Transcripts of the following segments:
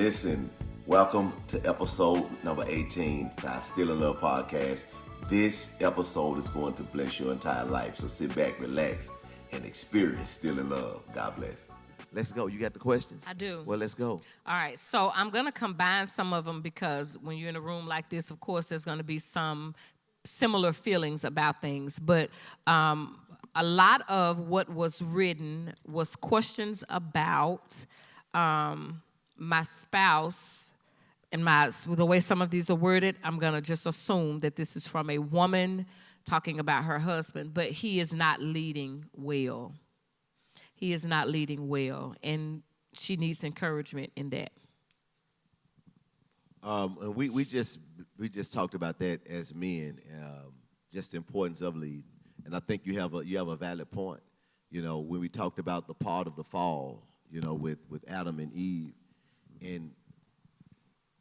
Listen, welcome to episode number 18 of our Still in Love podcast. This episode is going to bless your entire life. So sit back, relax, and experience Still in Love. God bless. Let's go. You got the questions? I do. Well, let's go. All right, so I'm going to combine some of them because when you're in a room like this, of course, there's going to be some similar feelings about things. But a lot of what was written was questions about my spouse. And the way some of these are worded, I'm going to just assume that this is from a woman talking about her husband, but he is not leading well. He is not leading well, and she needs encouragement in that. And we just talked about that as men, just the importance of leading. And I think you have a valid point. You know, when we talked about the part of the fall, you know, with Adam and Eve, and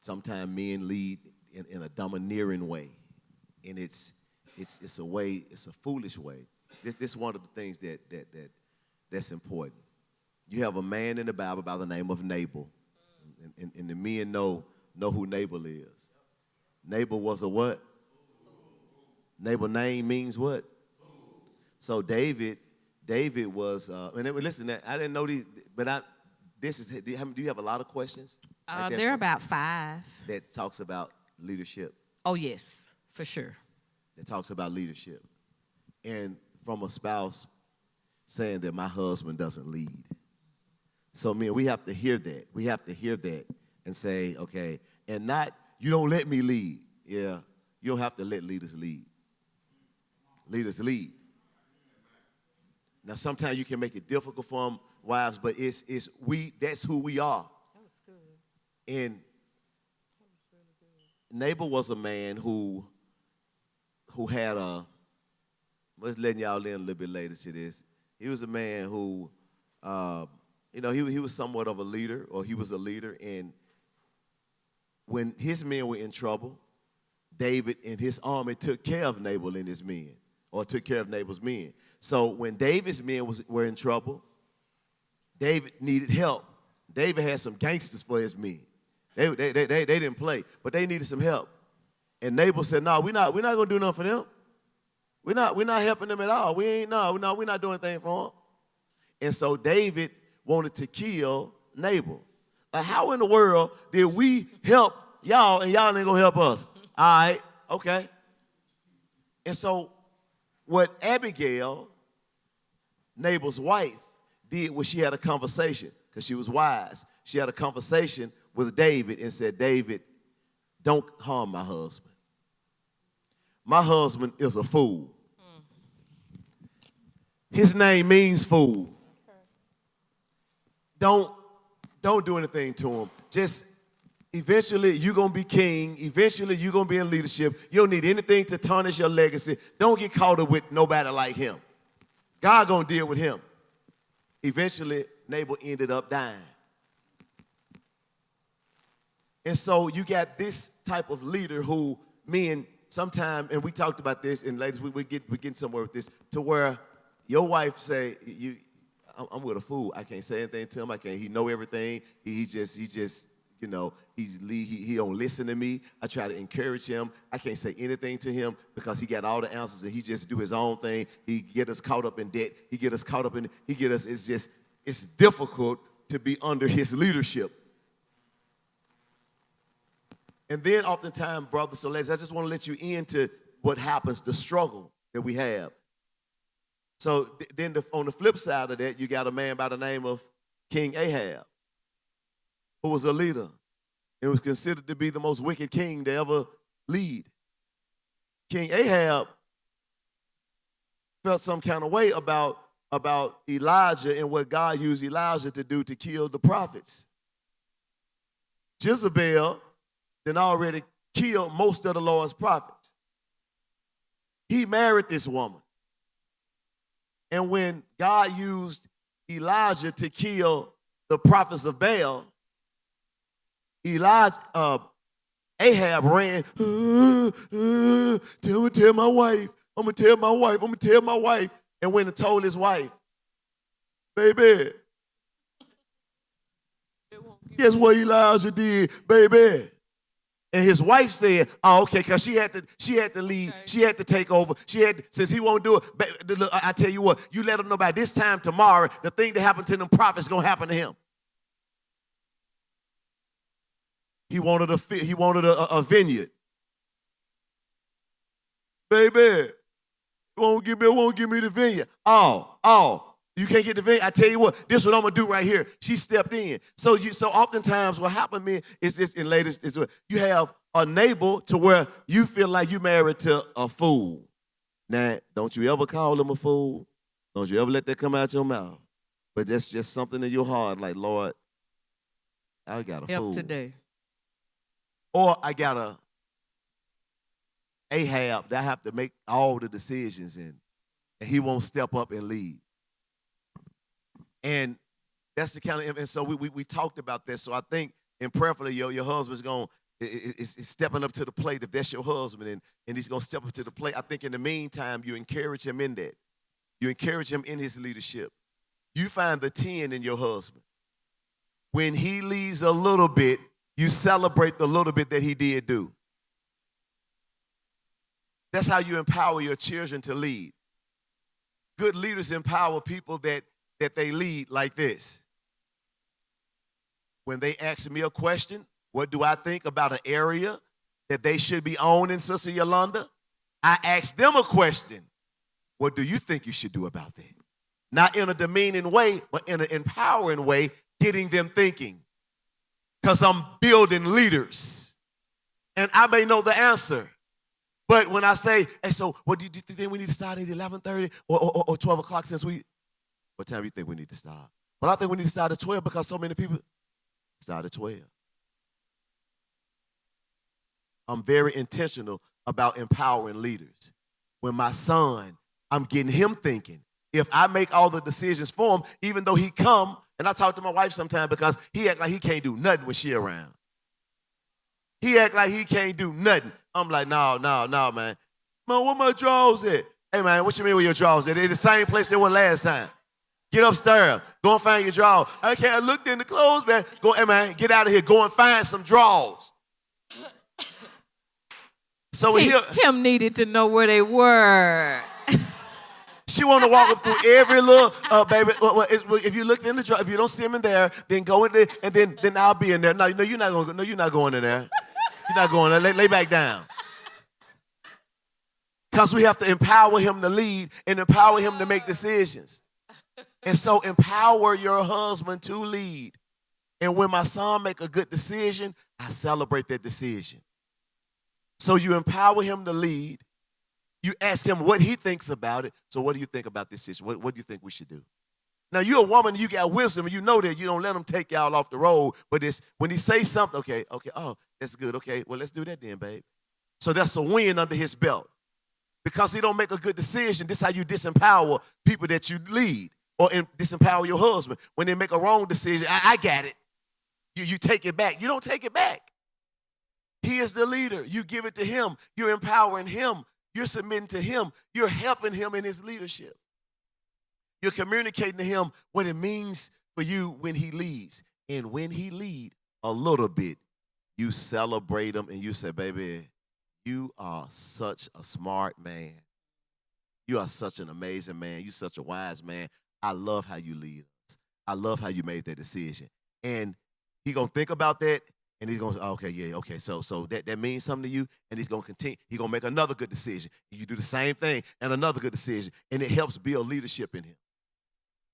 sometimes men lead in a domineering way, and it's a foolish way. This is one of the things that's important. You have a man in the Bible by the name of Nabal, and the men know who Nabal is. Nabal was a what? Nabal's name means what? So David was. And listen, I didn't know these, but do you have a lot of questions? Like There are about 5. That talks about leadership. Oh, yes, for sure. That talks about leadership. And from a spouse saying that my husband doesn't lead. So, man, we have to hear that. We have to hear that and say, okay, and not, you don't let me lead. Yeah, you don't have to let leaders lead. Leaders lead. Now, sometimes you can make it difficult for them, wives, but that's who we are. That was good. And That was really good. Nabal was a man who had a, let's letting y'all in a little bit later to this. He was a man who, he was somewhat of a leader, or he was a leader. And when his men were in trouble, David and his army took care of Nabal and his men, or took care of Nabal's men. So when David's men were in trouble, David needed help. David had some gangsters for his men. They didn't play, but they needed some help. And Nabal said, "No, we're not gonna do nothing for them. We're not helping them at all. We're not doing anything for them." And so David wanted to kill Nabal. Like, how in the world did we help y'all and y'all ain't gonna help us? All right, okay. And so what Abigail, Nabal's wife, did was she had a conversation, because she was wise. She had a conversation with David and said, "David, don't harm my husband. My husband is a fool. His name means fool. Don't do anything to him. Just eventually you're going to be king. Eventually you're going to be in leadership. You don't need anything to tarnish your legacy. Don't get caught up with nobody like him. God going to deal with him." Eventually, Nabal ended up dying. And so you got this type of leader who men sometimes, and we talked about this, and ladies, we're getting somewhere with this, to where your wife say, I'm with a fool. I can't say anything to him. He know everything. He just, he don't listen to me. I try to encourage him. I can't say anything to him because he got all the answers and he just do his own thing. He get us caught up in debt. It's difficult to be under his leadership. And then oftentimes, brothers, so ladies, I just want to let you into what happens, the struggle that we have. So then on the flip side of that, you got a man by the name of King Ahab, who was a leader and was considered to be the most wicked king to ever lead. King Ahab felt some kind of way about Elijah and what God used Elijah to do to kill the prophets. Jezebel then already killed most of the Lord's prophets. He married this woman. And when God used Elijah to kill the prophets of Baal, Ahab ran, tell my wife, I'm going to tell my wife. And went and told his wife, baby, Guess what Elijah did, baby? And his wife said, "Oh, okay," because she had to lead, she had to take over. Since he won't do it. Look, I tell you what, you let him know by this time tomorrow, the thing that happened to them prophets gonna happen to him. He wanted a vineyard, baby. Won't give me the vineyard. Oh. You can't get the vineyard. I tell you what, this is what I'm gonna do right here. She stepped in. So oftentimes what happened, man, is this, and ladies, is what you have a neighbor to where you feel like you married to a fool. Now, don't you ever call him a fool. Don't you ever let that come out your mouth. But that's just something in your heart, like, Lord, I got a Help fool. today. Or I got a Ahab that I have to make all the decisions in, and he won't step up and lead. And that's the kind of, and so we talked about that. So I think, and prayerfully, your husband's is stepping up to the plate if that's your husband, and he's gonna step up to the plate. I think in the meantime, you encourage him in that. You encourage him in his leadership. You find the 10 in your husband. When he leads a little bit, you celebrate the little bit that he did do. That's how you empower your children to lead. Good leaders empower people that they lead like this. When they ask me a question, what do I think about an area that they should be owning, Sister Yolanda? I ask them a question. What do you think you should do about that? Not in a demeaning way, but in an empowering way, getting them thinking. Because I'm building leaders. And I may know the answer. But when I say, hey, so what do you think we need to start at 11:30 or 12 o'clock since we... What time do you think we need to start? Well, I think we need to start at 12 because so many people start at 12. I'm very intentional about empowering leaders. When my son, I'm getting him thinking. If I make all the decisions for him, even though he come, and I talk to my wife sometimes because he act like he can't do nothing when she around. He act like he can't do nothing. I'm like, no, man. Man, where my drawers at? Hey, man, what you mean where your drawers at? They're the same place they were last time. Get upstairs. Go and find your drawers. Okay, I looked in the clothes, man. Go, hey, man, get out of here. Go and find some drawers. So Him needed to know where they were. She want to walk up through every little, baby. If you look in the drawer, if you don't see him in there, then go in there, and then I'll be in there. No, you're not going. No, you're not going in there. You're not going there. Lay back down. Because we have to empower him to lead and empower him to make decisions. And so empower your husband to lead. And when my son make a good decision, I celebrate that decision. So you empower him to lead. You ask him what he thinks about it. So what do you think about this situation? What do you think we should do? Now, you're a woman, you got wisdom, and you know that you don't let him take y'all off the road. But when he says something, okay, oh, that's good. Okay, well, let's do that then, babe. So that's a win under his belt. Because he don't make a good decision, this is how you disempower people that you lead. Or disempower your husband. When they make a wrong decision, I got it. You take it back. You don't take it back. He is the leader. You give it to him. You're empowering him. You're submitting to him. You're helping him in his leadership. You're communicating to him what it means for you when he leads. And when he lead a little bit, you celebrate him and you say, baby, you are such a smart man. You are such an amazing man. You're such a wise man. I love how you lead us. I love how you made that decision. And he's going to think about that, and he's going to say, okay, yeah, okay, so that means something to you, and he's going to continue. He's going to make another good decision. You do the same thing, and another good decision, and it helps build leadership in him.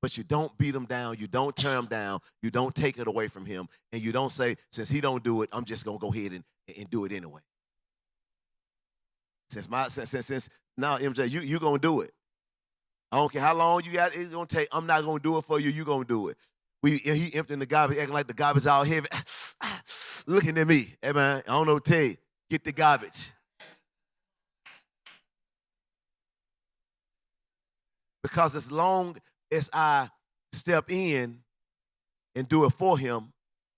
But you don't beat him down. You don't tear him down. You don't take it away from him, and you don't say, since he don't do it, I'm just going to go ahead and do it anyway. Since now, MJ, you're going to do it. I don't care how long you got it's going to take. I'm not going to do it for you. You're going to do it. He emptying the garbage, acting like the garbage all heavy. Looking at me. Hey, man, I don't know what to tell you. Get the garbage. Because as long as I step in and do it for him,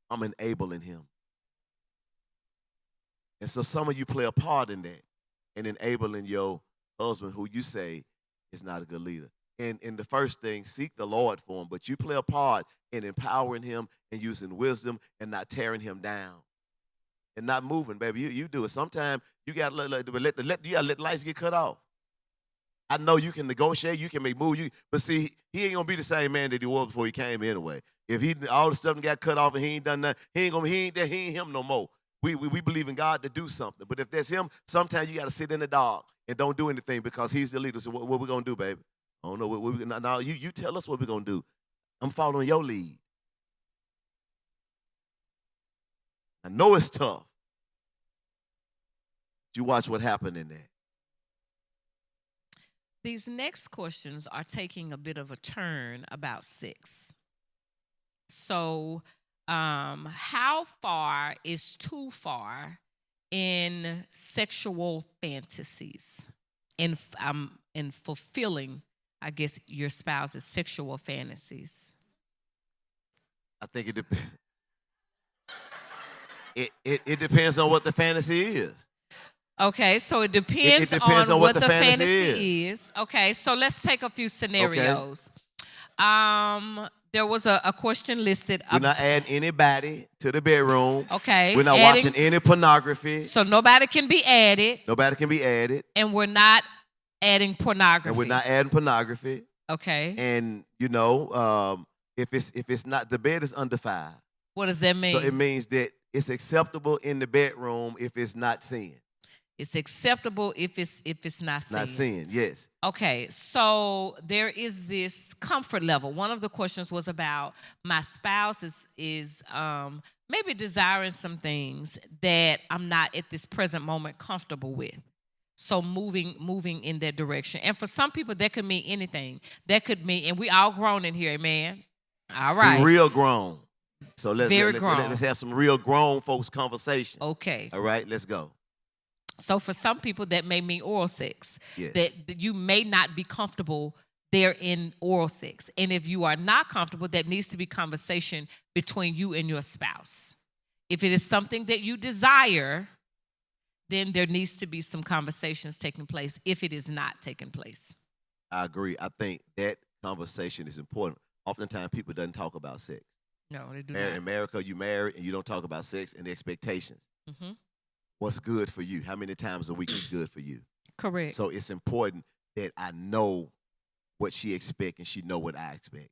I'm enabling him. And so some of you play a part in that and enabling your husband who you say is not a good leader. And the first thing, seek the Lord for him. But you play a part in empowering him and using wisdom and not tearing him down and not moving, baby. You do it. Sometimes you got to let the lights get cut off. I know you can negotiate, you can make moves, but see, he ain't gonna be the same man that he was before he came anyway. If he all the stuff got cut off and he ain't done nothing, he ain't him no more. We believe in God to do something. But if that's him, sometimes you got to sit in the dark and don't do anything because he's the leader. So what we gonna do, baby? I don't know. Now you tell us what we're gonna do. I'm following your lead. I know it's tough. You watch what happened in there. These next questions are taking a bit of a turn about sex. So, how far is too far in sexual fantasies, in fulfilling, I guess, your spouse's sexual fantasies? I think it depends. It depends on what the fantasy is. Okay, so it depends, on what the fantasy is. Okay, so let's take a few scenarios. Okay. There was a question listed. We're not adding anybody to the bedroom. Okay. We're not watching any pornography. So nobody can be added. Nobody can be added. And we're not adding pornography. And we're not adding pornography. Okay. And if it's not, the bed is undefiled. What does that mean? So it means that it's acceptable in the bedroom if it's not sin. It's acceptable if it's not sin. Not sin, yes. Okay, so there is this comfort level. One of the questions was about my spouse is maybe desiring some things that I'm not at this present moment comfortable with. So moving in that direction. And for some people, that could mean anything. That could mean, and we all grown in here, amen? All right. We're real grown. So let's have some real grown folks conversation. Okay. All right, let's go. So for some people, that may mean oral sex. Yes. That you may not be comfortable there in oral sex. And if you are not comfortable, that needs to be conversation between you and your spouse. If it is something that you desire, then there needs to be some conversations taking place if it is not taking place. I agree. I think that conversation is important. Oftentimes, people don't talk about sex. No, they do not. In America, you married and you don't talk about sex and expectations. Mm-hmm. What's good for you? How many times a week is good for you? Correct. So it's important that I know what she expects and she know what I expect.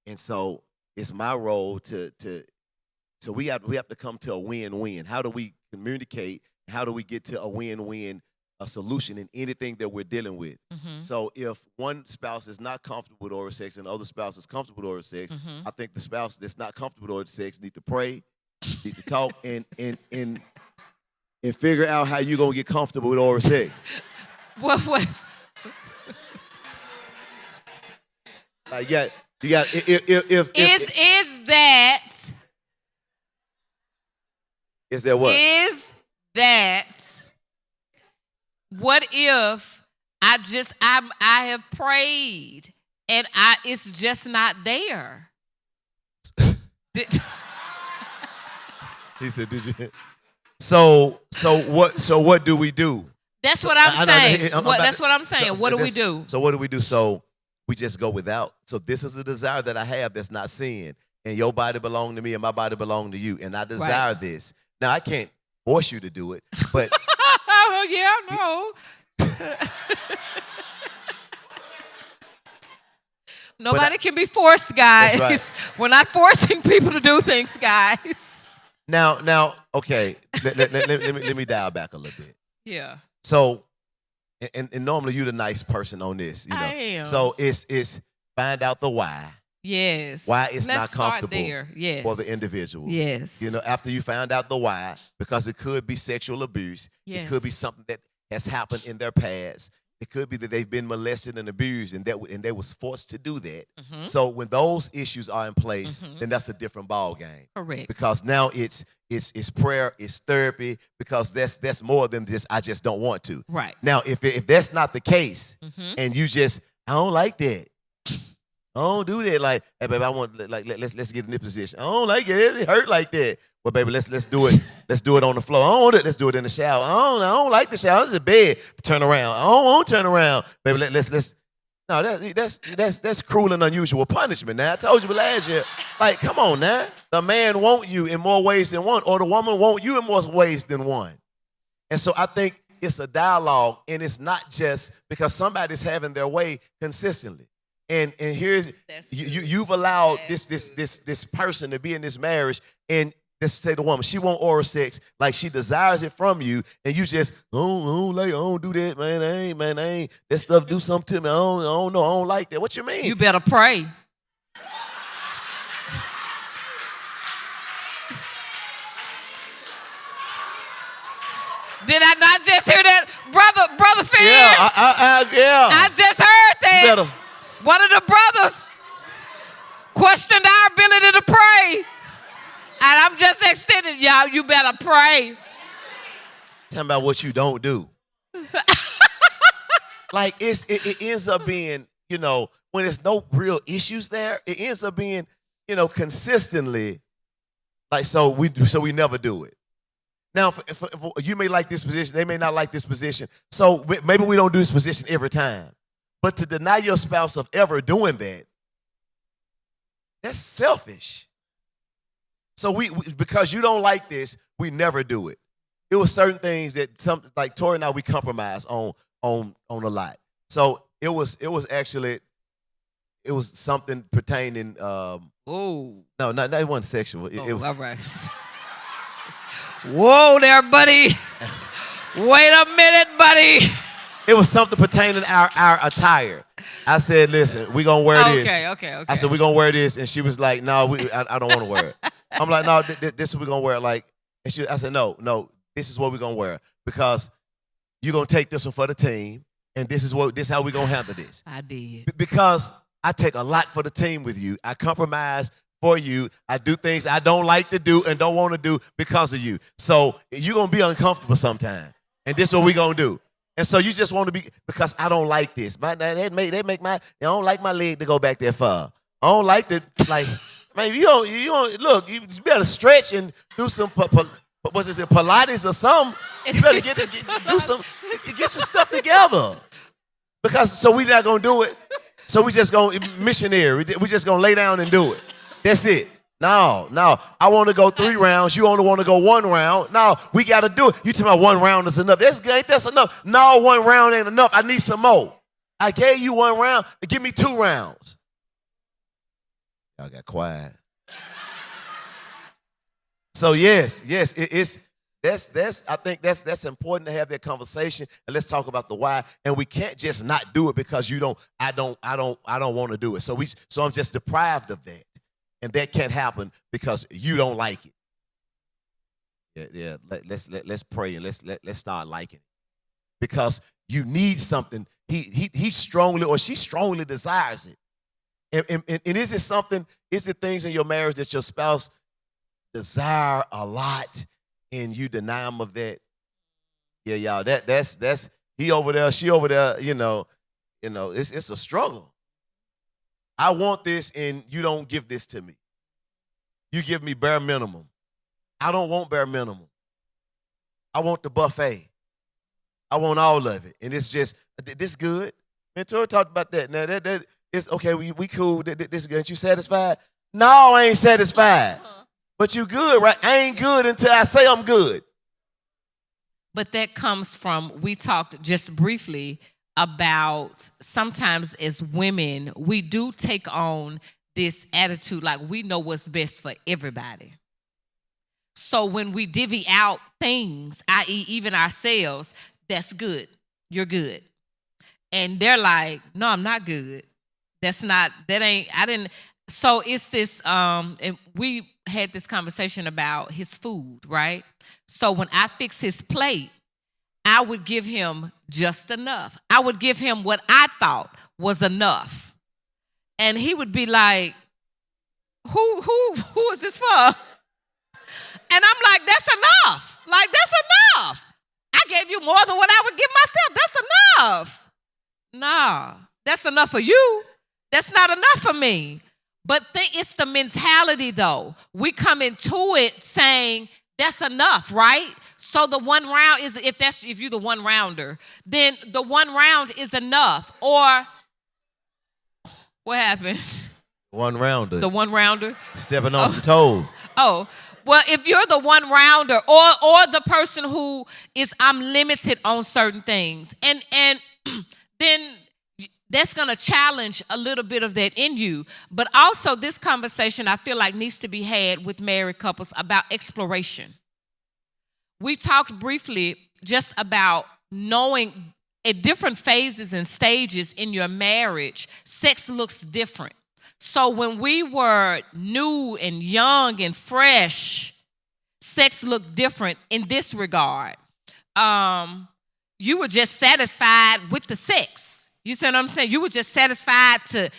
And so it's my role so we have to come to a win-win. How do we communicate? How do we get to a win-win, a solution in anything that we're dealing with? Mm-hmm. So if one spouse is not comfortable with oral sex and the other spouse is comfortable with oral sex, mm-hmm. I think the spouse that's not comfortable with oral sex need to pray, need to talk, and figure out how you're going to get comfortable with oral sex. What? Like, yeah, you got, Is that what? Is that what if I have prayed and it's just not there? He said, did you? So what do we do? That's what I'm saying. That's what I'm saying. What do we do? So what do we do? So we just go without. So this is a desire that I have that's not sin. And your body belongs to me and my body belongs to you. And I desire this. Now, I can't force you to do it, but. Oh, yeah, no. Nobody can be forced, guys. Right. We're not forcing people to do things, guys. Now, okay. let me dial back a little bit. Yeah. So, and normally you're the nice person on this, you know. I am. So it's find out the why. Yes. Why it's Let's not comfortable there. Yes. for the individual. Yes. You know, after you find out the why, because it could be sexual abuse. Yes. It could be something that has happened in their past. It could be that they've been molested and abused, and they was forced to do that. Mm-hmm. So when those issues are in place, mm-hmm. then that's a different ball game. Correct. Because now it's prayer, it's therapy, because that's more than just I just don't want to. Right. Now, if that's not the case, mm-hmm. and you just I don't like that. I don't do that. Like, hey, baby, I want let's get in this position. I don't like it. It hurt like that. Well, baby, let's do it. Let's do it on the floor. I don't want it. Let's do it in the shower. I don't like the shower. This is a bed. Turn around. I don't want to turn around. Baby, let's No, that's cruel and unusual punishment. Now I told you last year, like, come on now. The man want you in more ways than one, or the woman want you in more ways than one. And so I think it's a dialogue, and it's not just because somebody's having their way consistently. And here's you've allowed this person to be in this marriage, and let's say the woman, she want oral sex, like she desires it from you, and you just, I don't do that, man. I ain't. That stuff do something to me. I don't know. I don't like that. What you mean? You better pray. Did I not just hear that, brother Finn? Yeah, I just heard that. You better. One of the brothers questioned our ability to pray. And I'm just extending, y'all, you better pray. Tell me about what you don't do. Like, it ends up being, when there's no real issues there, it ends up being, consistently, like, so we never do it. Now, if you may like this position, they may not like this position. So maybe we don't do this position every time. But to deny your spouse of ever doing that, that's selfish. So we because you don't like this, we never do it. It was certain things that like Tori and I, we compromise on a lot. So it was something pertaining. No, it wasn't sexual. It was all right. Whoa there, buddy. Wait a minute, buddy. It was something pertaining our attire. I said, listen, we gonna wear this. Okay. I said, we gonna wear this, and she was like, no, I don't want to wear it. I'm like, no, this is what we gonna wear. Like, and I said, no, this is what we gonna wear because you gonna take this one for the team, and this is how we gonna handle this. I did because I take a lot for the team with you. I compromise for you. I do things I don't like to do and don't want to do because of you. So you're gonna be uncomfortable sometime, and this is what we gonna do. And so you just want to be, because I don't like this. I don't like my leg to go back that far. I don't like the, like, man, you don't, look, you better stretch and do some, Pilates or something. You better get your stuff together. Because, so we not going to do it. So we just going to missionary. We just going to lay down and do it. That's it. No, I want to go 3 rounds. You only want to go 1 round. No, we got to do it. You tell me 1 round is enough. That's enough. No, 1 round ain't enough. I need some more. I gave you 1 round. Give me 2 rounds. Y'all got quiet. So yes, I think that's important to have that conversation, and let's talk about the why. And we can't just not do it because I don't want to do it. So I'm just deprived of that. And that can't happen because you don't like it. Yeah. Let's pray and let's start liking it, because you need something. He strongly or she strongly desires it. And is it something? Is it things in your marriage that your spouse desire a lot and you deny them of that? Yeah, y'all. That's he over there, she over there. It's a struggle. I want this, and you don't give this to me. You give me bare minimum. I don't want bare minimum. I want the buffet. I want all of it. And it's just, this good. Mentor talked about that. Now, that it's okay, we cool. This good. Ain't you satisfied? No, I ain't satisfied. But you good, right? I ain't good until I say I'm good. But that comes from, we talked just briefly about sometimes as women, we do take on this attitude like we know what's best for everybody. So when we divvy out things, i.e. even ourselves, that's good. You're good. And they're like, no, I'm not good. So it's this, and we had this conversation about his food, right? So when I fix his plate, I would give him just enough. I would give him what I thought was enough. And he would be like, who is this for? And I'm like, that's enough. Like, that's enough. I gave you more than what I would give myself. That's enough. Nah, that's enough for you. That's not enough for me. But it's the mentality, though. We come into it saying, that's enough, right? So the 1 round is, if you're the 1 rounder, then the 1 round is enough. Or What happens? One rounder. The one rounder? Stepping on some toes. Oh, well, if you're the one rounder or the person who is I'm limited on certain things, and then that's going to challenge a little bit of that in you. But also this conversation I feel like needs to be had with married couples about exploration. We talked briefly just about knowing at different phases and stages in your marriage, sex looks different. So when we were new and young and fresh, sex looked different in this regard. You were just satisfied with the sex. You see what I'm saying? You were just satisfied to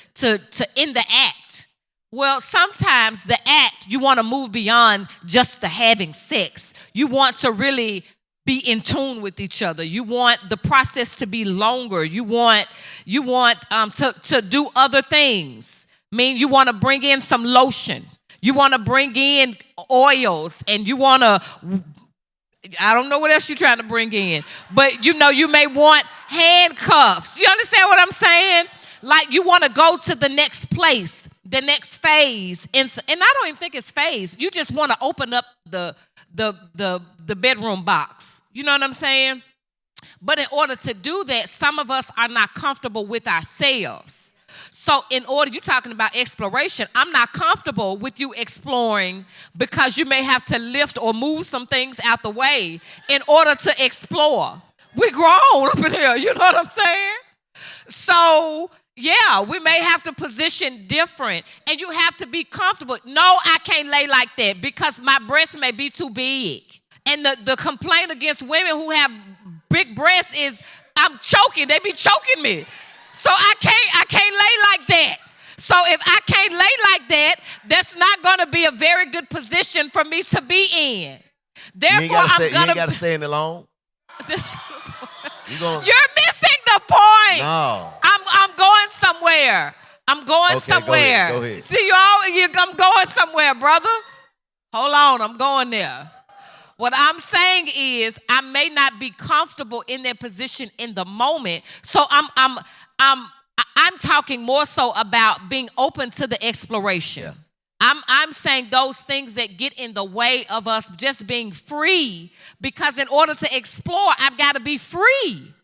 end the act. Well, sometimes the act, you want to move beyond just the having sex. You want to really be in tune with each other. You want the process to be longer. You want to do other things. I mean, you want to bring in some lotion. You want to bring in oils, and you want to, I don't know what else you're trying to bring in, but you may want handcuffs. You understand what I'm saying? Like you want to go to the next place, the next phase. And I don't even think it's phase. You just want to open up the bedroom box. You know what I'm saying? But in order to do that, some of us are not comfortable with ourselves. So in order, you're talking about exploration, I'm not comfortable with you exploring because you may have to lift or move some things out the way in order to explore. We're grown up in here, you know what I'm saying? So, yeah, we may have to position different, and you have to be comfortable. No, I can't lay like that because my breasts may be too big. And the complaint against women who have big breasts is I'm choking. They be choking me. So I can't lay like that. So if I can't lay like that, that's not going to be a very good position for me to be in. Therefore, you ain't got to stay in it long. You're missing the point. No. I'm going somewhere. I'm going somewhere. Go ahead. See, I'm going somewhere, brother. Hold on, I'm going there. What I'm saying is I may not be comfortable in that position in the moment. So I'm talking more so about being open to the exploration. Yeah. I'm saying those things that get in the way of us just being free, because in order to explore, I've got to be free.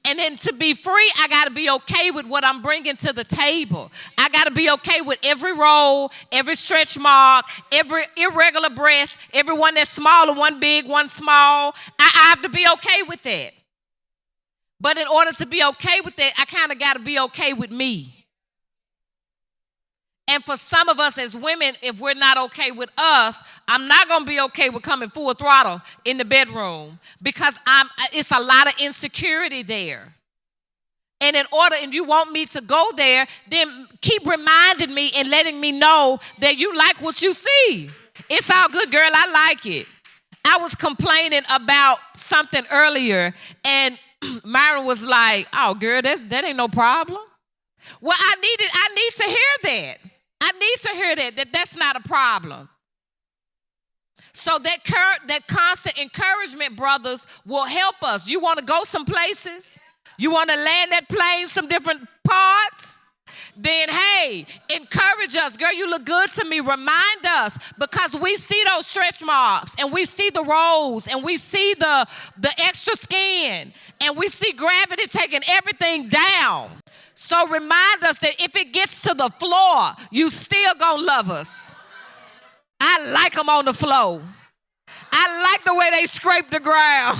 And then to be free, I got to be okay with what I'm bringing to the table. I got to be okay with every roll, every stretch mark, every irregular breast, every one that's small and one big, one small. I have to be okay with that. But in order to be okay with that, I kind of got to be okay with me. And for some of us as women, if we're not okay with us, I'm not going to be okay with coming full throttle in the bedroom because it's a lot of insecurity there. And if you want me to go there, then keep reminding me and letting me know that you like what you see. It's all good, girl. I like it. I was complaining about something earlier, and Marron was like, "Oh, girl, that ain't no problem." Well, I need to hear that. I need to hear that's not a problem. So that constant encouragement, brothers, will help us. You want to go some places? You want to land that plane some different parts? Then, hey, encourage us. Girl, you look good to me. Remind us, because we see those stretch marks, and we see the rolls, and we see the extra skin, and we see gravity taking everything down. So remind us that if it gets to the floor, you still gonna love us. I like them on the floor. I like the way they scrape the ground.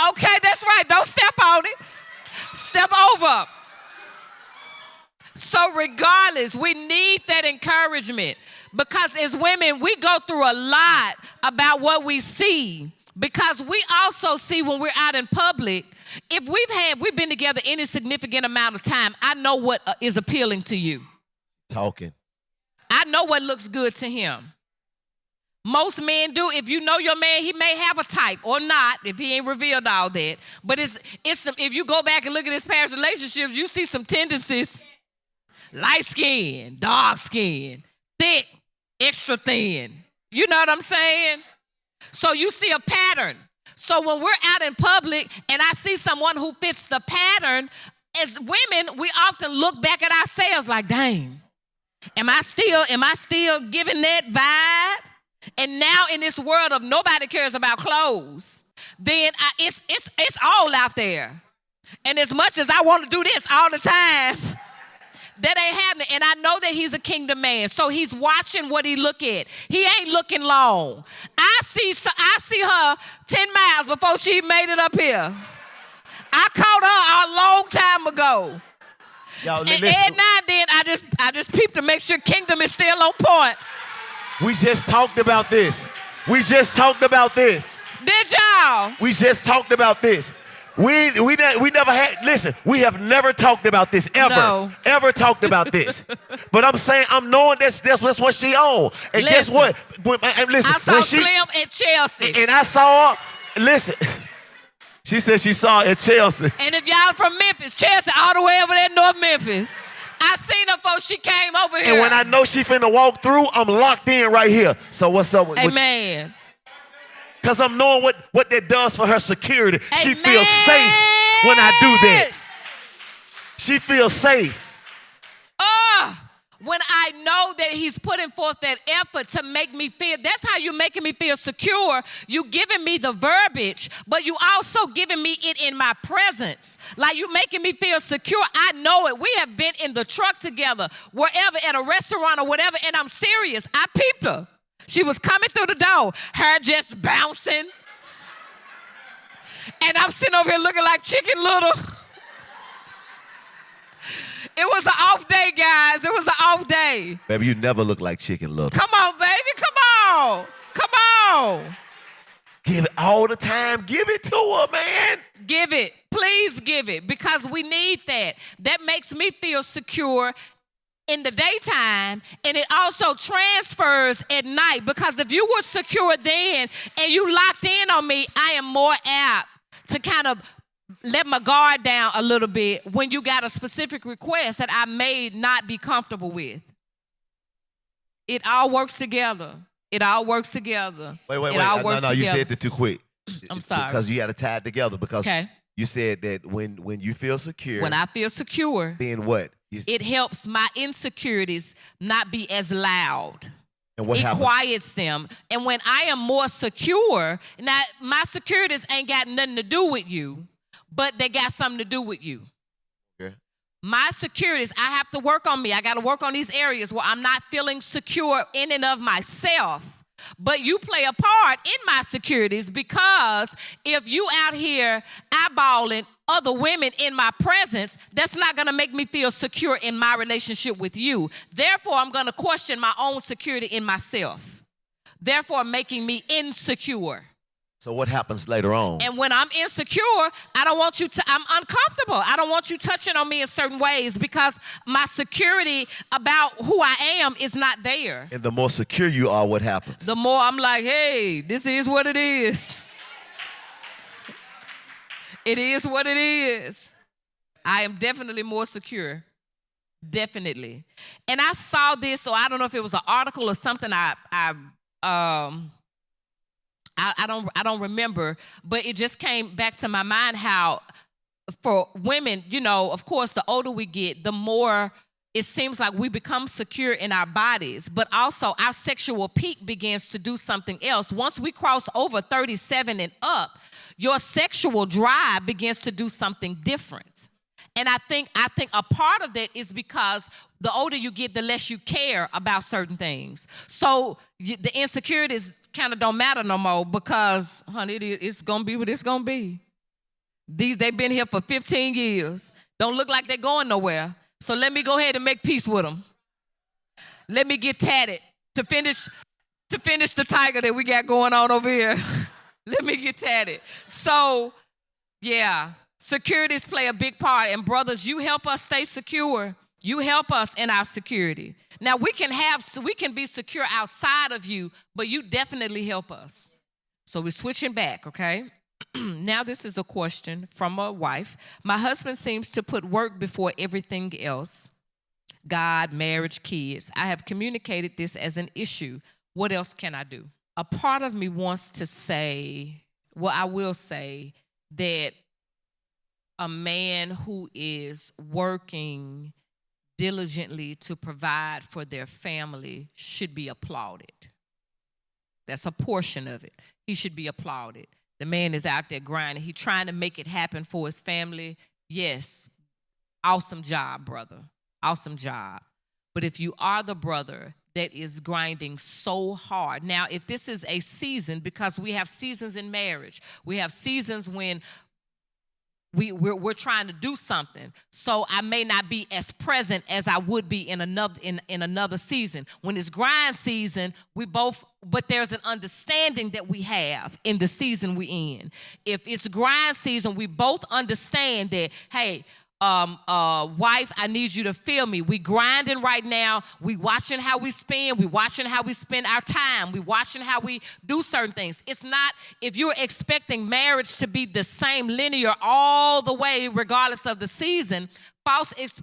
Okay, that's right. Don't step on it. Step over. So regardless, we need that encouragement, because as women, we go through a lot about what we see, because we also see when we're out in public. If we've been together any significant amount of time, I know what is appealing to you. Talking. I know what looks good to him. Most men do. If you know your man, he may have a type or not, if he ain't revealed all that. But if you go back and look at his past relationships, you see some tendencies. Light skin, dark skin, thick, extra thin. You know what I'm saying? So you see a pattern. So when we're out in public and I see someone who fits the pattern, as women, we often look back at ourselves like, dang, am I still giving that vibe? And now in this world of nobody cares about clothes, then it's all out there. And as much as I want to do this all the time, that ain't happening. And I know that he's a kingdom man, so he's watching what he look at. He ain't looking long. I see her 10 miles before she made it up here. I caught her a long time ago. Y'all, And listen. now and then I just peep to make sure kingdom is still on point. We just talked about this. We just talked about this. Did y'all? We just talked about this. We never had, listen, we have never talked about this ever. No. Ever talked about this. But I'm saying, I'm knowing that's what she on. And guess Listen. what? Listen, I saw when Slim at Chelsea. and I saw her, listen, she said she saw her at Chelsea. And if y'all from Memphis, Chelsea all the way over there in North Memphis. I seen her before she came over here. And when I know she finna walk through, I'm locked in right here. So what's up with Amen. Because I'm knowing what that does for her security. Amen. She feels safe when I do that. She feels safe. When I know that he's putting forth that effort to make me feel, that's how you're making me feel secure. You giving me the verbiage, but you also giving me it in my presence. Like you making me feel secure. I know it. We have been in the truck together, wherever, at a restaurant or whatever, and I'm serious. I peeped her. She was coming through the door, her just bouncing. And I'm sitting over here looking like Chicken Little. It was an off day, guys. It was an off day. Baby, you never look like Chicken Little. Come on, baby. Come on. Come on. Give it all the time. Give it to her, man. Give it. Please give it, because we need that. That makes me feel secure in the daytime, and it also transfers at night, because if you were secure then and you locked in on me, I am more apt to kind of let my guard down a little bit when you got a specific request that I may not be comfortable with. It all works together. It all works together. Wait. It all works No, you together. said that too quick. I'm sorry. Because you got to tie it together. Because Okay. you said that when you feel secure, When I feel secure, then what? it helps my insecurities not be as loud. And what It happens? quiets them. And when I am more secure, now my securities ain't got nothing to do with you, but they got something to do with you. Okay. My securities, I have to work on me. I got to work on these areas where I'm not feeling secure in and of myself. But you play a part in my securities, because if you out here eyeballing other women in my presence, that's not going to make me feel secure in my relationship with you. Therefore, I'm going to question my own security in myself. Therefore, making me insecure. So what happens later on? And when I'm insecure, I don't want you to, I'm uncomfortable. I don't want you touching on me in certain ways, because my security about who I am is not there. And the more secure you are, what happens? The more I'm like, hey, this is what it is. It is what it is. I am definitely more secure. Definitely. And I saw this, so I don't know if it was an article or something I don't remember, but it just came back to my mind how for women, you know, of course, the older we get, the more it seems like we become secure in our bodies, but also our sexual peak begins to do something else. Once we cross over 37 and up, your sexual drive begins to do something different. And I think a part of that is because the older you get, the less you care about certain things. So the insecurities kind of don't matter no more, because, honey, it's going to be what it's going to be. They've been here for 15 years. Don't look like they're going nowhere. So let me go ahead and make peace with them. Let me get tatted to finish the tiger that we got going on over here. Let me get tatted. So, yeah. Securities play a big part, and brothers, you help us stay secure. You help us in our security. Now we can be secure outside of you, but you definitely help us. So we're switching back, okay? Now this is a question from a wife. My husband seems to put work before everything else. God, marriage, kids. I have communicated this as an issue. What else can I do? A part of me wants to say, well, I will say that a man who is working diligently to provide for their family should be applauded. That's a portion of it. He should be applauded. The man is out there grinding. He's trying to make it happen for his family. Yes, awesome job, brother. Awesome job. But if you are the brother that is grinding so hard. Now, if this is a season, because we have seasons in marriage, we have seasons when we're trying to do something, so I may not be as present as I would be in another season. When it's grind season, but there's an understanding that we have in the season we in. If it's grind season, we both understand that, hey, wife, I need you to feel me. We grinding right now. We watching how we spend. We watching how we spend our time. We watching how we do certain things. It's not, if you're expecting marriage to be the same linear all the way, regardless of the season,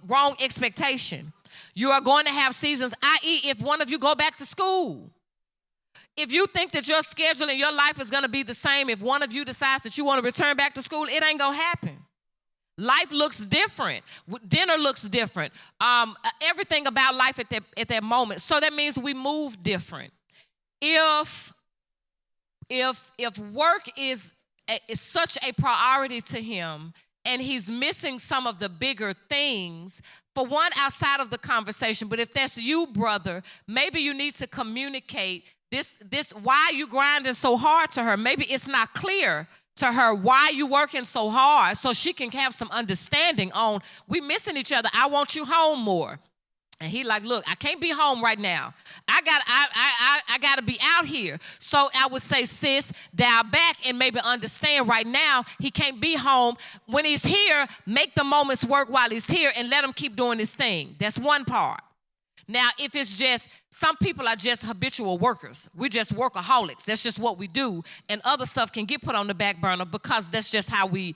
wrong expectation. You are going to have seasons, i.e., if one of you go back to school. If you think that your schedule and your life is going to be the same, if one of you decides that you want to return back to school, it ain't going to happen. Life looks different. Dinner looks different. Everything about life at that moment. So that means we move different. If work is such a priority to him and he's missing some of the bigger things, for one, outside of the conversation, but if that's you, brother, maybe you need to communicate this why are you grinding so hard to her? Maybe it's not clear to her why you working so hard, so she can have some understanding on, we missing each other. I want you home more. And he like, look, I can't be home right now. I got to be out here. So I would say, sis, dial back and maybe understand right now he can't be home. When he's here, make the moments work while he's here and let him keep doing his thing. That's one part. Now, if it's just, some people are just habitual workers. We're just workaholics. That's just what we do. And other stuff can get put on the back burner because that's just how we're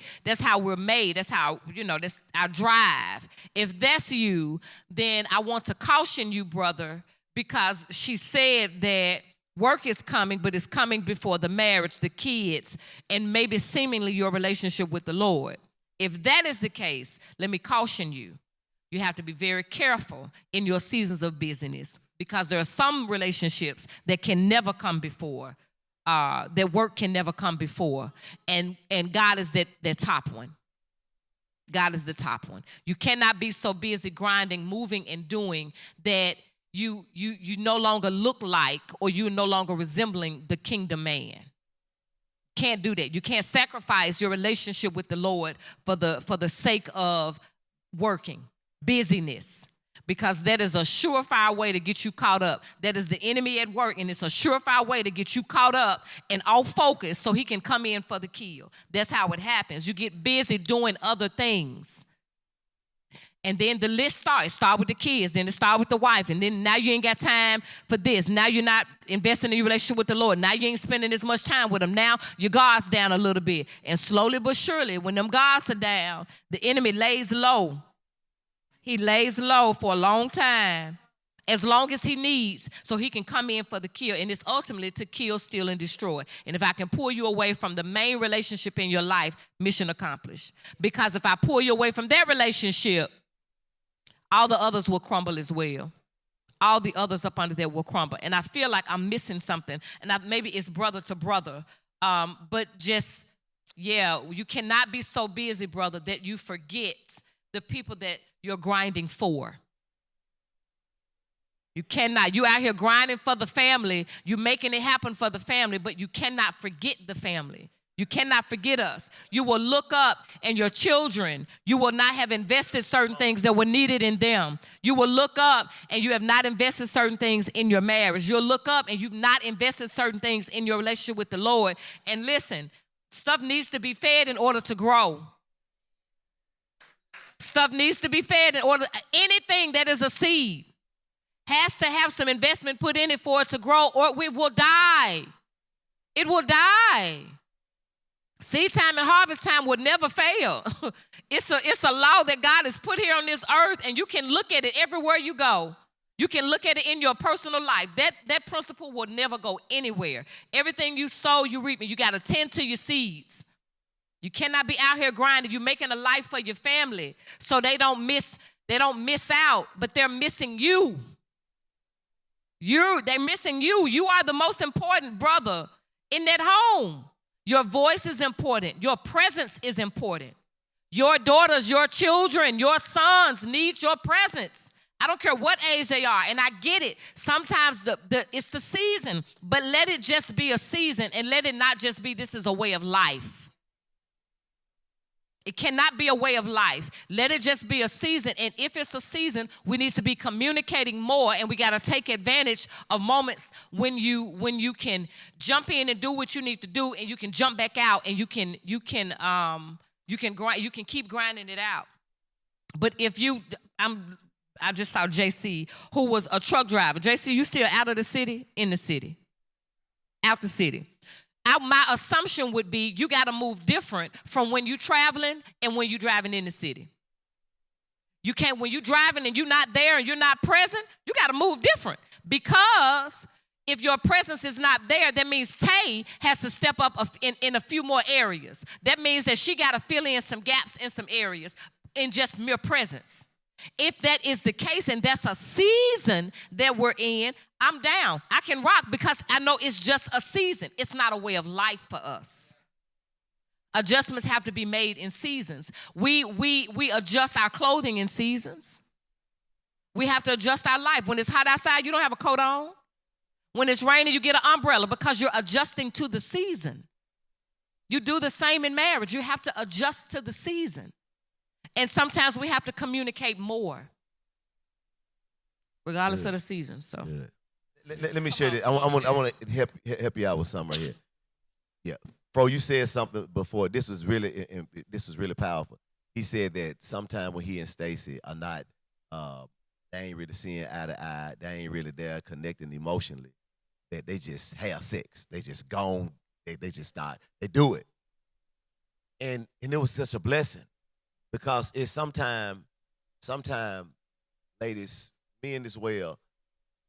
made. That's how, that's our drive. If that's you, then I want to caution you, brother, because she said that work is coming, but it's coming before the marriage, the kids, and maybe seemingly your relationship with the Lord. If that is the case, let me caution you. You have to be very careful in your seasons of busyness because there are some relationships that can never come before, that work can never come before, and God is that top one. God is the top one. You cannot be so busy grinding, moving, and doing that you no longer look like or you're no longer resembling the kingdom man. Can't do that. You can't sacrifice your relationship with the Lord for the sake of working. Busyness, because that is a surefire way to get you caught up. That is the enemy at work, and it's a surefire way to get you caught up and off focus so he can come in for the kill. That's how it happens. You get busy doing other things. And then the list starts. Start with the kids, then it start with the wife, and then now you ain't got time for this. Now you're not investing in your relationship with the Lord. Now you ain't spending as much time with him. Now your guard's down a little bit. And slowly but surely, when them guards are down, the enemy lays low. He lays low for a long time, as long as he needs, so he can come in for the kill. And it's ultimately to kill, steal, and destroy. And if I can pull you away from the main relationship in your life, mission accomplished. Because if I pull you away from that relationship, all the others will crumble as well. All the others up under there will crumble. And I feel like I'm missing something. And maybe it's brother to brother. But just, you cannot be so busy, brother, that you forget the people that you're grinding for. You cannot. You out here grinding for the family. You're making it happen for the family, but you cannot forget the family. You cannot forget us. You will look up and your children, you will not have invested certain things that were needed in them. You will look up and you have not invested certain things in your marriage. You'll look up and you've not invested certain things in your relationship with the Lord. And listen, stuff needs to be fed in order to grow. Stuff needs to be fed in order. Anything that is a seed has to have some investment put in it for it to grow, or it will die. It will die. Seed time and harvest time would never fail. It's a law that God has put here on this earth, and you can look at it everywhere you go. You can look at it in your personal life. That principle will never go anywhere. Everything you sow, you reap, and you got to tend to your seeds. You cannot be out here grinding. You're making a life for your family so they don't miss out, but they're missing you. They're missing you. You are the most important brother in that home. Your voice is important. Your presence is important. Your daughters, your children, your sons need your presence. I don't care what age they are, and I get it. Sometimes it's the season, but let it just be a season, and let it not just be this is a way of life. It cannot be a way of life. Let it just be a season. And if it's a season, we need to be communicating more, and we got to take advantage of moments when you can jump in and do what you need to do, and you can jump back out, and you can keep grinding it out. But if I just saw JC, who was a truck driver. JC, you still out of the city? In the city? Out the city. My assumption would be you got to move different from when you're traveling and when you're driving in the city. You can't, when you're driving and you're not there and you're not present, you got to move different. Because if your presence is not there, that means Tay has to step up in a few more areas. That means that she got to fill in some gaps in some areas in just mere presence. If that is the case and that's a season that we're in, I'm down. I can rock because I know it's just a season. It's not a way of life for us. Adjustments have to be made in seasons. We adjust our clothing in seasons. We have to adjust our life. When it's hot outside, you don't have a coat on. When it's raining, you get an umbrella because you're adjusting to the season. You do the same in marriage. You have to adjust to the season. And sometimes we have to communicate more, regardless of the season. So, let me share this. I want to help you out with something right here. Yeah, Fro, you said something before. This was really powerful. He said that sometime when he and Stacy are not, they ain't really seeing eye to eye. They ain't really there connecting emotionally. That they just have sex. They just gone. They just start. They do it, and it was such a blessing. Because it's sometimes, ladies, men as well,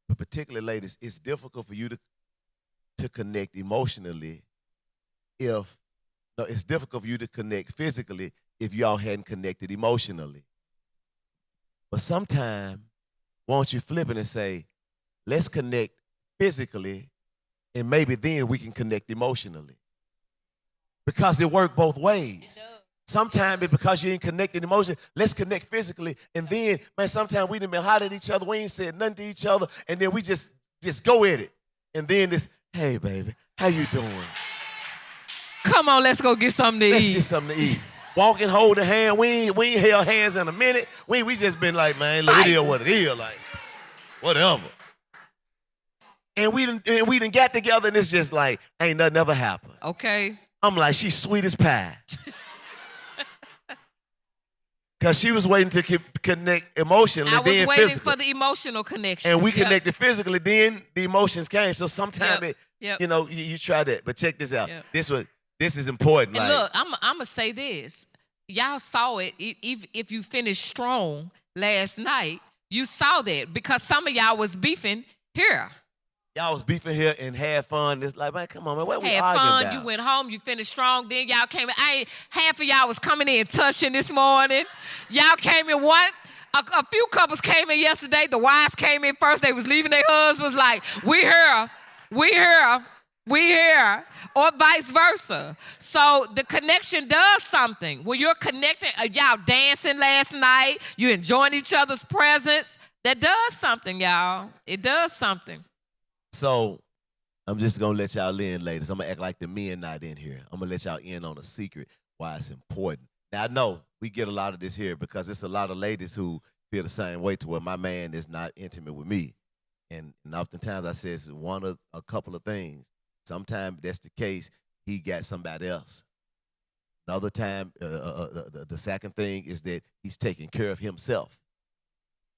but particularly ladies, it's difficult for you to connect emotionally it's difficult for you to connect physically if y'all hadn't connected emotionally. But sometimes, why don't you flip it and say, let's connect physically, and maybe then we can connect emotionally. Because it worked both ways. Sometimes it's because you ain't connected emotionally. Let's connect physically. And then, man, sometimes we done been hot at each other. We ain't said nothing to each other. And then we just go at it. And then this, hey, baby, how you doing? Come on, let's go get something to eat. Let's get something to eat. Walking, holding hand. We ain't held hands in a minute. We just been like, man, look, it is what it is. Like, whatever. And we done got together, and it's just like, ain't nothing ever happened. Okay. I'm like, she's sweet as pie. Because she was waiting to connect emotionally, I was then waiting physically. for the emotional connection. And we connected physically, then the emotions came. So sometimes Yep. you try that. But check this out. Yep. This is important. And like, look, I'm going to say this. Y'all saw it. If you finished strong last night, you saw that because some of y'all was beefing here. Y'all was beefing here and had fun. It's like, man, come on, man. What we Had arguing fun. about? You went home. You finished strong. Then y'all came in. Half of y'all was coming in touching this morning. Y'all came in one. A few couples came in yesterday. The wives came in first. They was leaving their husbands like, we here. Or vice versa. So the connection does something. When you're connected, y'all dancing last night. You enjoying each other's presence. That does something, y'all. It does something. So I'm just going to let y'all in, ladies. I'm going to act like the men not in here. I'm going to let y'all in on a secret why it's important. Now, I know we get a lot of this here because it's a lot of ladies who feel the same way to where my man is not intimate with me. And oftentimes I say it's one of a couple of things. Sometimes that's the case. He got somebody else. Another time, the second thing is that he's taking care of himself.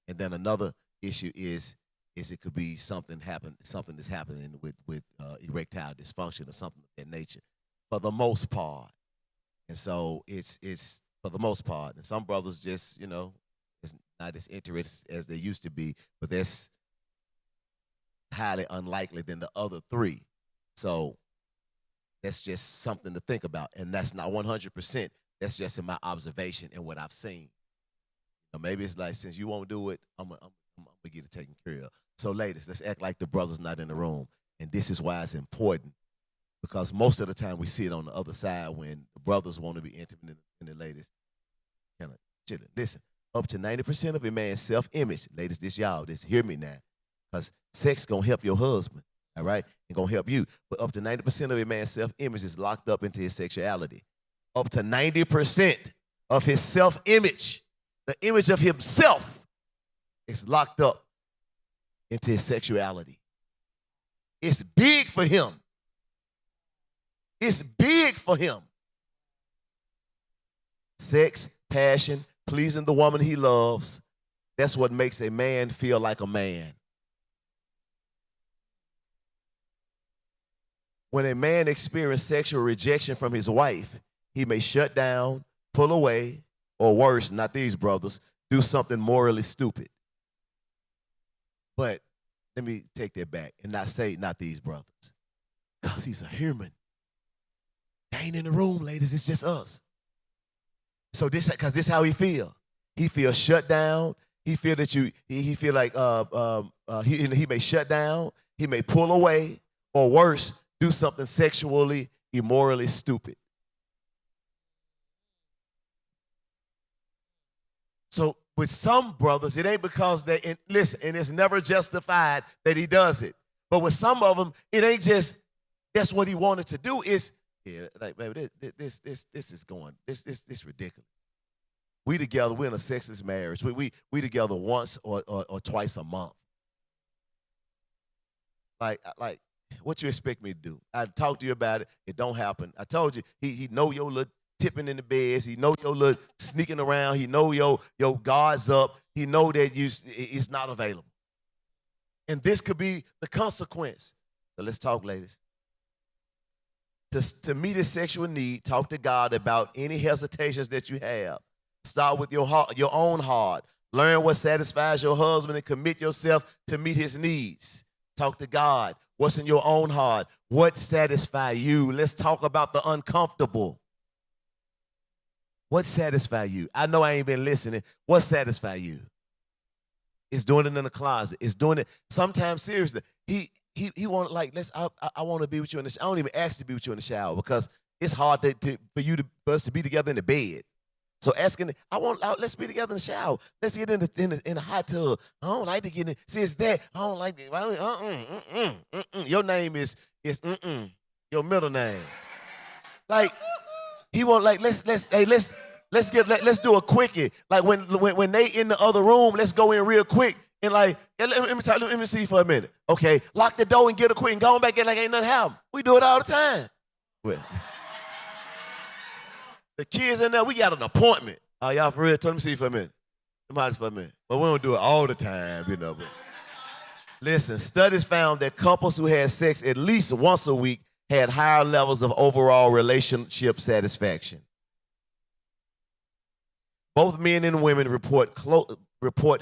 And then another issue is it could be something that's happening with erectile dysfunction or something of that nature, for the most part. And so it's for the most part. And some brothers just it's not as interested as they used to be, but that's highly unlikely than the other three. So That's just something to think about. And that's not 100%. That's just in my observation and what I've seen. Maybe it's like, since you won't do it, I'm going to get it taken care of. So, ladies, let's act like the brother's not in the room. And this is why it's important, because most of the time we see it on the other side when the brothers want to be intimate and the ladies kind of chilling. Listen, up to 90% of a man's self-image, ladies, this y'all, this hear me now, because sex going to help your husband, all right, and going to help you. But up to 90% of a man's self-image is locked up into his sexuality. Up to 90% of his self-image, the image of himself, is locked up into his sexuality. It's big for him. It's big for him. Sex, passion, pleasing the woman he loves, that's what makes a man feel like a man. When a man experiences sexual rejection from his wife, he may shut down, pull away, or worse, not these brothers, do something morally stupid. But let me take that back and not say not these brothers, because he's a human. They ain't in the room, ladies. It's just us. So because this how he feel. He feels shut down. He feel that he feel like he may shut down. He may pull away, or worse, do something sexually, immorally stupid. So with some brothers, it ain't because listen, and it's never justified that he does it. But with some of them, it ain't just that's what he wanted to do. It's like, baby, this is going, this ridiculous. We together, we're in a sexless marriage. We together once or twice a month. Like, what you expect me to do? I talk to you about it. It don't happen. I told you, he know your little tipping in the beds. He know your little sneaking around. He know your guards up. He know that it's not available. And this could be the consequence. So let's talk, ladies. To meet his sexual need, talk to God about any hesitations that you have. Start with your heart, your own heart. Learn what satisfies your husband and commit yourself to meet his needs. Talk to God. What's in your own heart? What satisfies you? Let's talk about the uncomfortable. What satisfies you? I know I ain't been listening. What satisfies you? It's doing it in the closet. It's doing it sometimes seriously. He want, like, I want to be with you in the shower. I don't even ask to be with you in the shower because it's hard for us to be together in the bed. So asking, let's be together in the shower. Let's get in the hot tub. I don't like to get in. See, it's that. I don't like it. Your name is your middle name. Like, he want, like, let's do a quickie. Like when they in the other room, let's go in real quick. And like, let me see for a minute. Okay, lock the door and get a quick and go back in like ain't nothing happened. We do it all the time. Well, the kids in there, we got an appointment. Oh, y'all for real? Let me see for a minute. Somebody for a minute. But we don't do it all the time, you know. But listen, studies found that couples who had sex at least once a week had higher levels of overall relationship satisfaction. Both men and women report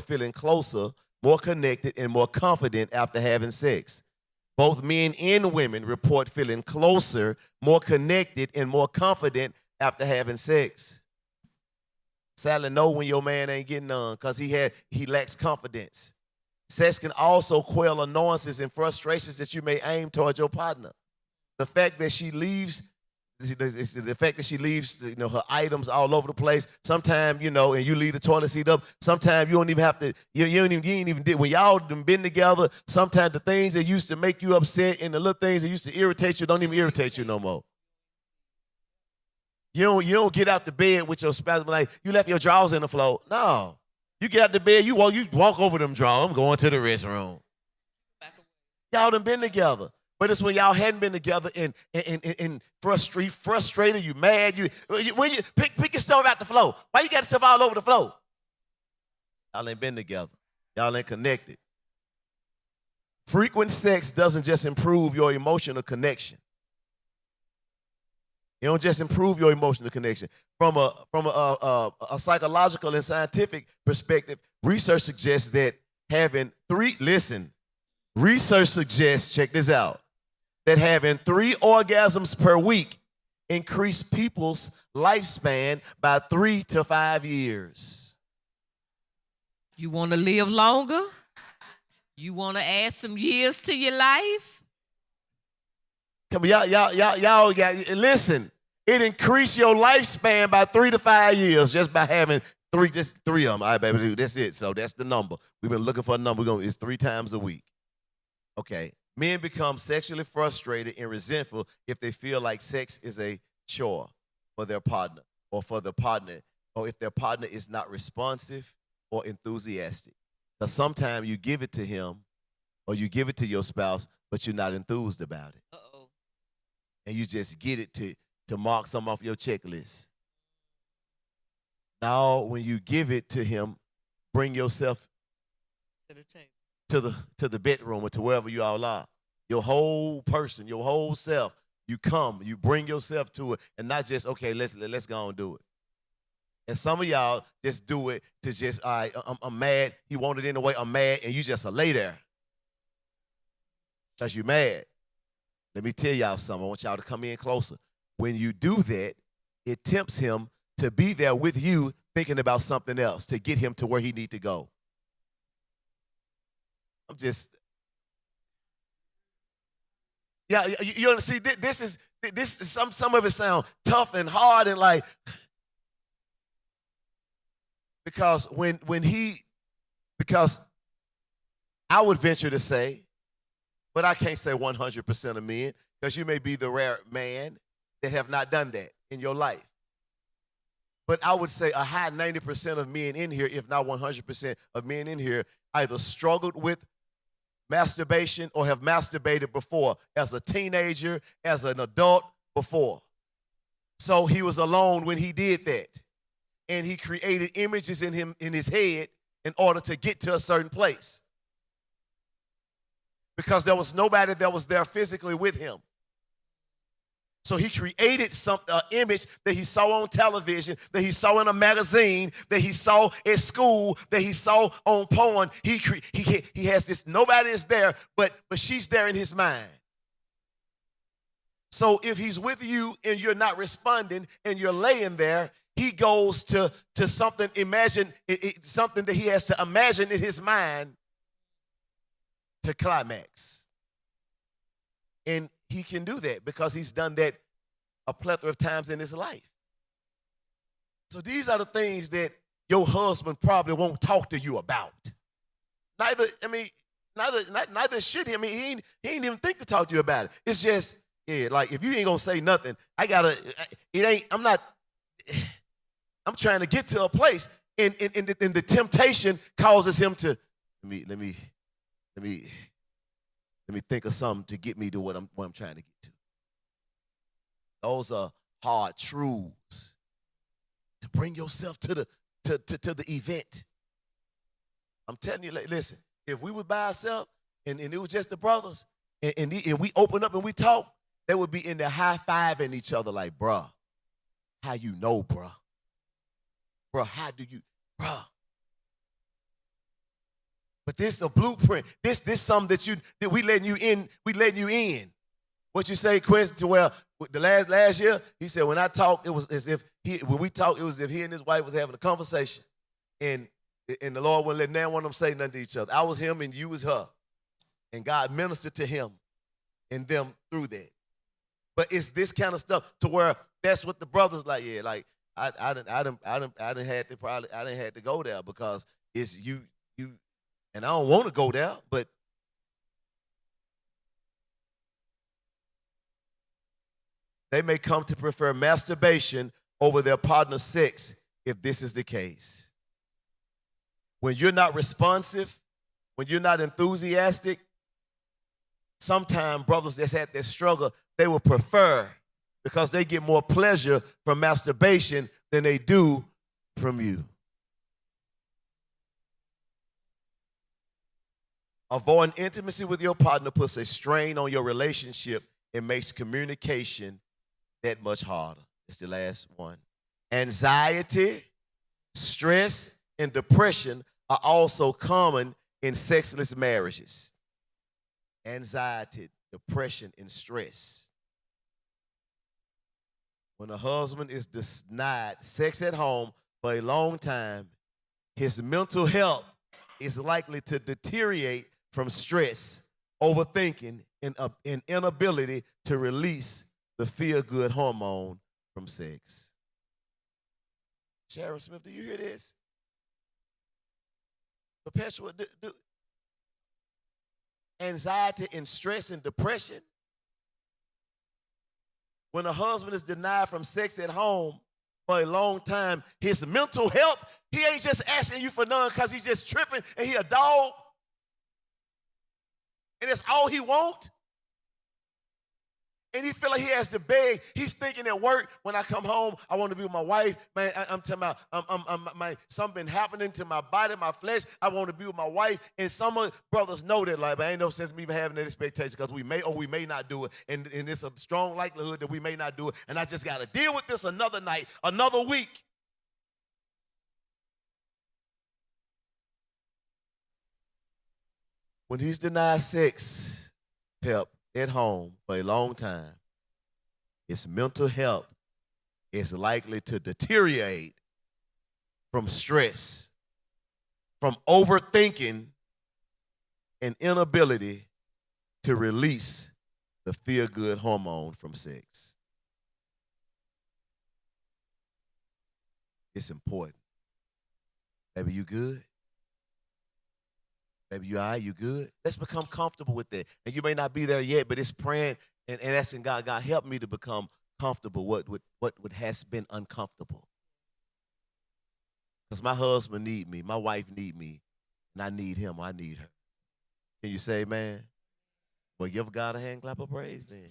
feeling closer, more connected, and more confident after having sex. Both men and women report feeling closer, more connected, and more confident after having sex. Sadly, know when your man ain't getting none because he lacks confidence. Sex can also quell annoyances and frustrations that you may aim towards your partner. The fact that she leaves, her items all over the place. Sometimes, and you leave the toilet seat up. Sometimes you don't even have to. You ain't even did when y'all done been together. Sometimes the things that used to make you upset and the little things that used to irritate you don't even irritate you no more. You don't get out the bed with your spouse like you left your drawers in the floor. No, you get out the bed. You walk over them drawers. I'm going to the restroom. Y'all done been together. But it's when y'all hadn't been together and frustrated, you mad, when you pick your stuff out the floor. Why you got stuff all over the floor? Y'all ain't been together. Y'all ain't connected. Frequent sex doesn't just improve your emotional connection. It don't just improve your emotional connection. From a psychological and scientific perspective, research suggests that research suggests, check this out, that having 3 orgasms per week increase people's lifespan by 3 to 5 years. You want to live longer? You want to add some years to your life? Come on, y'all got, listen. It increased your lifespan by 3 to 5 years just by having just 3 of them. All right, baby, that's it. So that's the number. We've been looking for a number. It's 3 times a week. Okay. Men become sexually frustrated and resentful if they feel like sex is a chore for their partner or if their partner is not responsive or enthusiastic. Because sometimes you give it to him or you give it to your spouse, but you're not enthused about it. Uh-oh. And you just get it to mark some off your checklist. Now, when you give it to him, bring yourself To the table. to the bedroom or to wherever you all are. Your whole person, your whole self, you bring yourself to it, and not just, okay, let's go and do it. And some of y'all just do it to just, all right, I'm mad. He wanted it anyway, I'm mad, and you just lay there because you're mad. Let me tell y'all something. I want y'all to come in closer. When you do that, it tempts him to be there with you thinking about something else to get him to where he need to go. You understand? This is some of it sound tough and hard and like, because because I would venture to say, but I can't say 100% of men, because you may be the rare man that have not done that in your life. But I would say a high 90% of men in here, if not 100% of men in here, either struggled with masturbation or have masturbated before as a teenager, as an adult before. So he was alone when he did that. And he created images in his head in order to get to a certain place. Because there was nobody that was there physically with him. So he created an image that he saw on television, that he saw in a magazine, that he saw at school, that he saw on porn. He has this, nobody is there, but she's there in his mind. So if he's with you and you're not responding and you're laying there, he goes to something, something that he has to imagine in his mind to climax. And he can do that because he's done that a plethora of times in his life. So these are the things that your husband probably won't talk to you about. Neither should he. I mean, he ain't even think to talk to you about it. It's just, like if you ain't gonna say nothing, I'm trying to get to a place, and the temptation causes him to let me think of something to get me to what I'm trying to get to. Those are hard truths to bring yourself to the event. I'm telling you, listen, if we were by ourselves and it was just the brothers and we open up and we talk, they would be in there high-fiving each other like, bruh, how you know, bruh? Bruh, how do you, bruh? But this is a blueprint. This something that we letting you in. We letting you in. What you say, Chris? To where the last year, he said when I talked, it was as if when we talked, it was as if he and his wife was having a conversation, and the Lord wouldn't let none one of them say nothing to each other. I was him and you was her, and God ministered to him and them through that. But it's this kind of stuff to where that's what the brothers like. Yeah, like I didn't had to go there because it's you. And I don't want to go there, but they may come to prefer masturbation over their partner's sex if this is the case. When you're not responsive, when you're not enthusiastic, sometimes brothers that's had that struggle, they will prefer, because they get more pleasure from masturbation than they do from you. Avoiding intimacy with your partner puts a strain on your relationship and makes communication that much harder. It's the last one. Anxiety, stress, and depression are also common in sexless marriages. Anxiety, depression, and stress. When a husband is denied sex at home for a long time, his mental health is likely to deteriorate from stress, overthinking, and inability to release the feel-good hormone from sex. Sharon Smith, do you hear this? Perpetual anxiety and stress and depression. When a husband is denied from sex at home for a long time, his mental health, he ain't just asking you for none because he's just tripping and he a dog. And that's all he want. And he feel like he has to beg. He's thinking at work, when I come home, I want to be with my wife. Man, I'm telling you, something been happening to my body, my flesh. I want to be with my wife. And some brothers know that, like, man, ain't no sense me even having that expectation because we may not do it. And it's a strong likelihood that we may not do it. And I just got to deal with this another night, another week. When he's denied sex help at home for a long time, his mental health is likely to deteriorate from stress, from overthinking, and inability to release the feel-good hormone from sex. It's important. Baby, you good? Baby, you all right? You good? Let's become comfortable with it. And you may not be there yet, but it's praying and asking God, God, help me to become comfortable what has been uncomfortable. Because my husband need me, my wife need me, and I need him or I need her. Can you say amen? Well, give God a hand clap of praise then.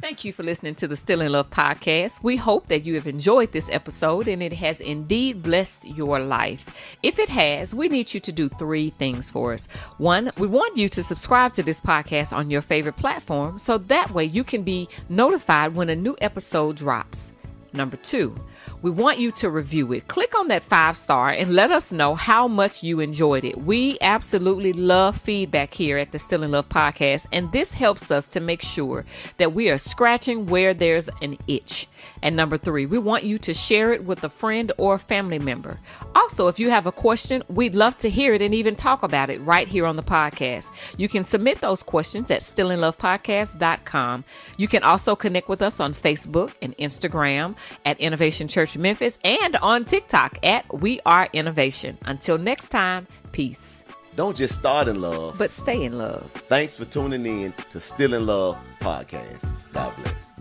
Thank you for listening to the Still in Love podcast. We hope that you have enjoyed this episode and it has indeed blessed your life. If it has, we need you to do 3 things for us. 1, we want you to subscribe to this podcast on your favorite platform so that way you can be notified when a new episode drops. Number 2, we want you to review it. Click on that 5-star and let us know how much you enjoyed it. We absolutely love feedback here at the Still in Love podcast, and this helps us to make sure that we are scratching where there's an itch. And number 3, we want you to share it with a friend or family member. Also, if you have a question, we'd love to hear it and even talk about it right here on the podcast. You can submit those questions at stillinlovepodcast.com. You can also connect with us on Facebook and Instagram at Innovation Church Memphis and on TikTok at We Are Innovation. Until next time, peace. Don't just start in love, but stay in love. Thanks for tuning in to Still in Love podcast. God bless.